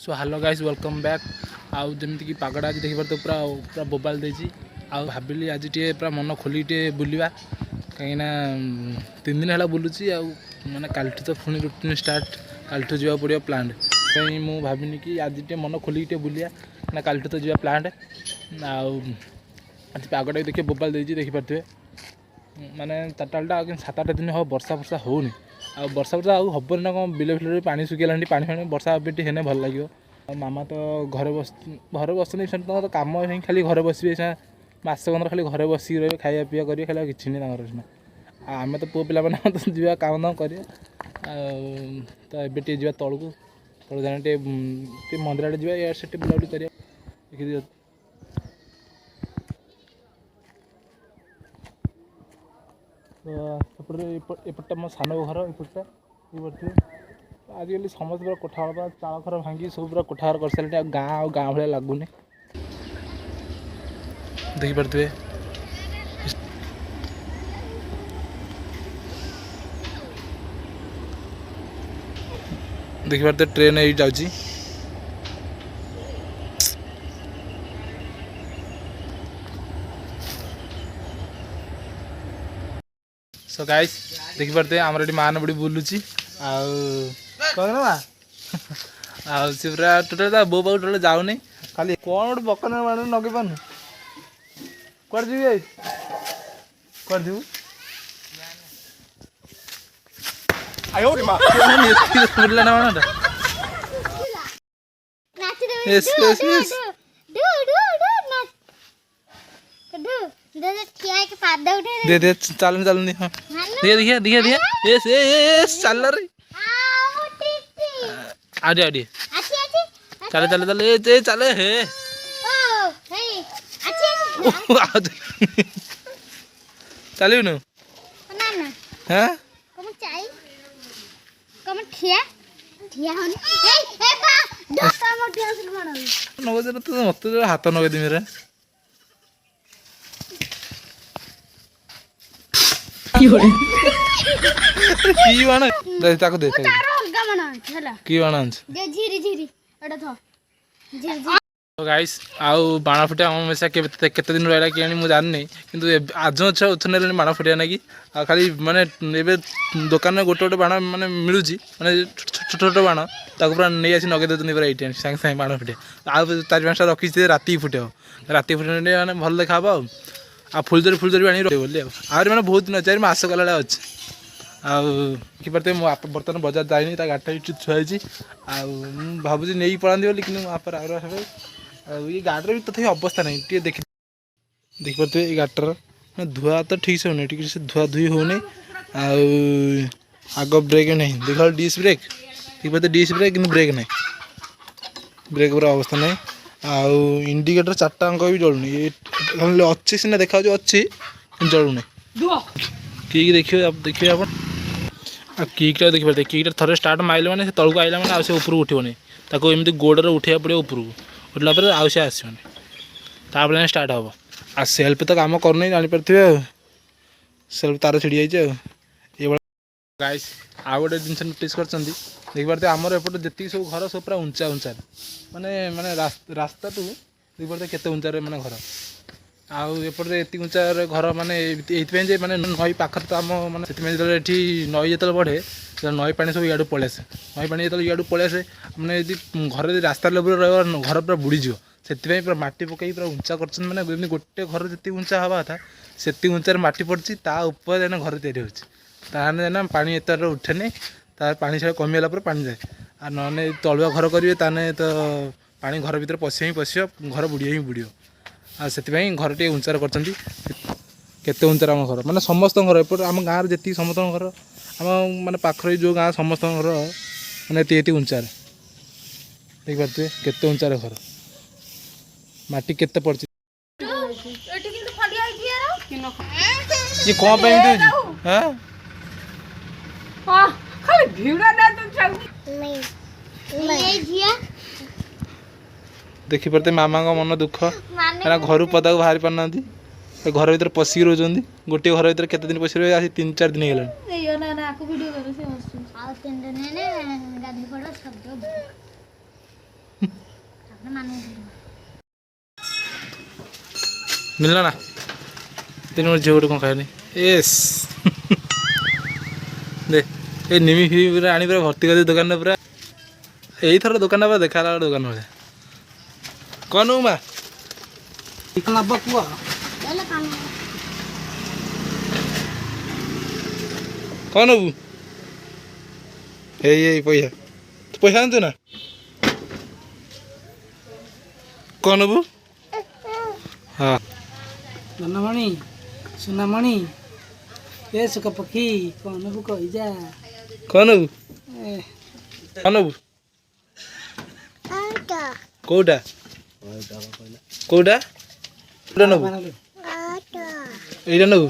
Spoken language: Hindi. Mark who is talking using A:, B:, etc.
A: so hello guys welcome back आउ जमीक कि पागड़ा आज देखिए तो पूरा पूरा बोबाल देजी आउ भाविली आज टे पूरा मन खोली टे बुलवा कहीं 3 दिन है बुलूची आउ मैंने काल तो पुणी रुटीन स्टार्ट काल जा पड़ो प्लांट कहीं मुझे भाविनी कि आज टे मन खोली टे बुलिया ना काल तो जा प्लांट आउ आज पागड़ा भी देखिए बोबाल देजी देखिपे माने 7-8 दिन हम वर्षा वर्षा होनी आ वर्षा वर्षा आबन ना कौन बिल फिल पानी सुखीगला पानी फाणी वर्षा हेने भल लगे मामा तो घरे बस तो कम खाली घरे बसबे मस 15 खाली घरे बसिक रही खाया पीवा करेंगे खाली कि नहीं आम तो पुओ पिला तो जा काम दाम कर तो ये जा तौक तौक जाने मंदिर आड़े जा से बुलाबुली कर एपटा मो सान घर एपटा ये आजिकल समस्त पूरा कोठा चाल घर भांगी सब पूरा कोठा घर कर सारे गाँ भाया लगुनि देखिपे देखिपे ट्रेन ये जाऊँगी सो गाइस देखिपे आमर ये मान बुढ़ी बुलूची कौन सी पूरा टोटाल बो पाक टोटाल जाऊनी खाली कौन गोटे बकन मान नगे पानु कौन जी कौन जीव बुला ना माना दे दे चल चल दिया दिया दिया दिया यस यस चल रे आड़े आड़े चले चले चले ये चले हे चलिए नु हैं मत हाथ नगे दी मेरे की बाण ताको दे की बाण तो गाइस आउ बाण फुटिया हमेशा केते दिन रहा कि मुझे जानी किंतु आज उछने बाण फुटिया ना कि खाली माने दुकान में गोटे गोटे बाण माने मिलूँ माने छोट छोट बाण ताको पूरा नहीं आसी नगे देते पूरा ये सागे सागे बाण फुटिया आउ 4-5टा रखी राति फुटे राति फुटे मैंने भल देखा आ फुलझरी भी आनी बोली आहुरी मैंने बहुत दिन 4 मास गला अच्छे आखिपे बर्तमान बजार जाइनी गाड़ी छुआई भावुँ नहीं पढ़ाती बोली कि पर ये गाड़ी भी तथापि अवस्था नहीं टे देखिपे ये गाटर धुआ तो ठीक से होनी ठीक से धुआ धुई होनी आग ब्रेक नहीं देख डिस ब्रेक देखिए डिस ब्रेक कि ब्रेक नहीं ब्रेक पूरा अवस्था नहीं आउ इंडिकेटर 4टा अंक भी जलुनी अच्छे सीना देखा अच्छी जलुनी किक देखिए आप किकटा देखिए किकटा थोड़े स्टार्ट मारे मैंने तौक आइला मैंने आउ से ऊपर उठबनी ताको एमती गोड़े उठा पड़ो ऊपर उठला आउ से आसबनी तापर स्टार्ट हम आ सेल्फ तो कम करनी जापारे सेल्फ तार छिड़ी जाइए गाइस आउ गोटे जिन नोटिस कर देखिए आमर एपटे जी सब घर सब पूरा उंचा उंचा माने माने रास्ता टू देखिए केते उंचार माने घर आउपटे ये उंचार घर माने ये माने नई पाखर तो आम माने जो नई जो बढ़े नई पानी सब इाड़ू पलि आसे नई पानी जो इाड़ू पलि आसे मैंने घर रास्ता लेवल रहा घर पूरा बुड़ीज से पूरा मटी पकई पूरा उंचा कर मैंने गोटे घर जी उंचा हवा था से उंचार मटी पड़ी तापर घर या पानी एत उठेनि पानी छाड़ कमीगला पानी जाए आ ना तलुआ घर करेंगे ताने तो पानी घर भर पशि ही पशि घर बुड़िया ही बुड़ से घर टे उंचार करते उंचार आम घर माने समस्त घर एपट आम गाँव जी समस्त घर आम माने पाखर जो गाँ समस्त घर मैंने ये उंचार देखिए केते उंचार घर माटी केते पड़छ ये कौन पे देखिपे मामा का मन दुख घर पदा को बाहरी पाना घर भर पशिक रोच गोटे घर भर केते दिन पशि रही 3-4 दिन मिलना ना तीन मिनट झील गोटे कौन खाए एस दे ये निमी फी पूरा आनी पूरा भर्ती कर दुकान पूरा यही थर दुकान पूरा देखा दुकान भाई कौन हो माँ कौन हबू हे पैसा तू पैसा आनतु ना कौन हबू हाँ
B: धनमणि सुनामणि ये सुख पक्षी कौन हबू कही जा
A: कौन हबू कौन हबू कोटा कोटा कोटा नबू एटा नबू